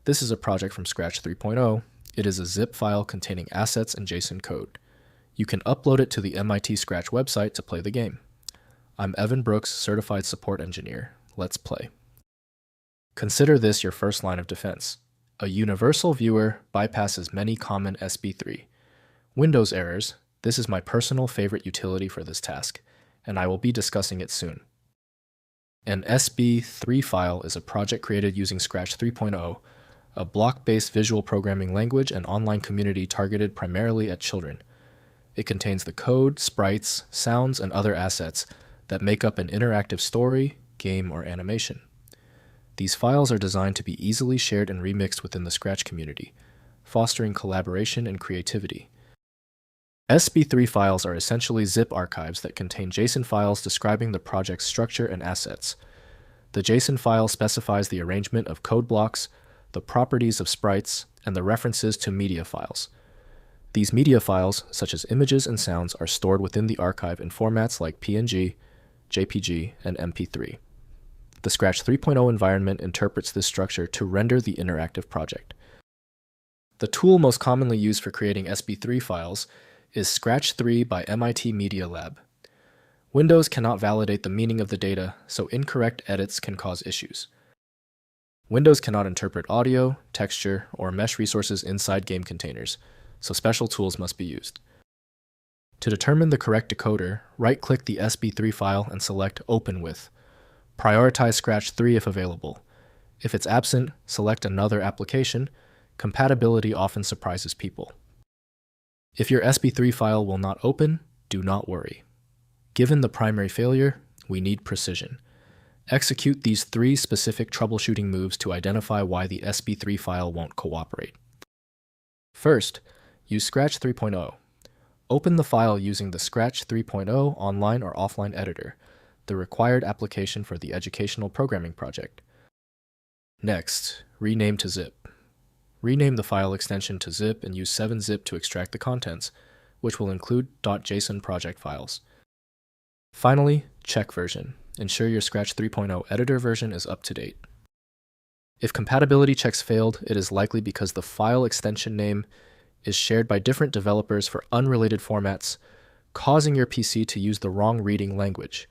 This is a project from Scratch 3.0. It is a zip file containing assets and JSON code. You can upload it to the MIT Scratch website to play the game. I'm Evan Brooks, Certified Support Engineer. Let's play. Consider this your first line of defense. A universal viewer bypasses many common SB3. Windows errors. This is my personal favorite utility for this task, and I will be discussing it soon. An SB3 file is a project created using Scratch 3.0, a block-based visual programming language and online community targeted primarily at children. It contains the code, sprites, sounds, and other assets that make up an interactive story, game, or animation. These files are designed to be easily shared and remixed within the Scratch community, fostering collaboration and creativity. SB3 files are essentially zip archives that contain JSON files describing the project's structure and assets. The JSON file specifies the arrangement of code blocks, the properties of sprites, and the references to media files. These media files, such as images and sounds, are stored within the archive in formats like PNG, JPG, and MP3. The Scratch 3.0 environment interprets this structure to render the interactive project. The tool most commonly used for creating SB3 files is Scratch 3 by MIT Media Lab. Windows cannot validate the meaning of the data, so incorrect edits can cause issues. Windows cannot interpret audio, texture, or mesh resources inside game containers, so special tools must be used. To determine the correct decoder, right-click the SB3 file and select Open With. Prioritize Scratch 3 if available. If it's absent, select another application. Compatibility often surprises people. If your SB3 file will not open, do not worry. Given the primary failure, we need precision. Execute these 3 specific troubleshooting moves to identify why the SB3 file won't cooperate. First, use Scratch 3.0. Open the file using the Scratch 3.0 online or offline editor, the required application for the educational programming project. Next, rename to zip. Rename the file extension to zip and use 7-zip to extract the contents, which will include .json project files. Finally, check version. Ensure your Scratch 3.0 editor version is up to date. If compatibility checks failed, it is likely because the file extension name is shared by different developers for unrelated formats, causing your PC to use the wrong reading language.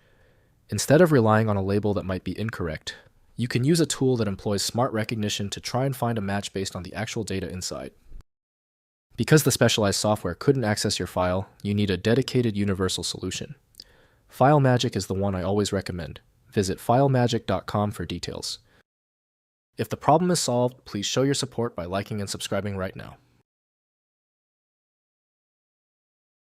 Instead of relying on a label that might be incorrect, you can use a tool that employs smart recognition to try and find a match based on the actual data inside. Because the specialized software couldn't access your file, you need a dedicated universal solution. FileMagick is the one I always recommend. Visit filemagick.com for details. If the problem is solved, please show your support by liking and subscribing right now.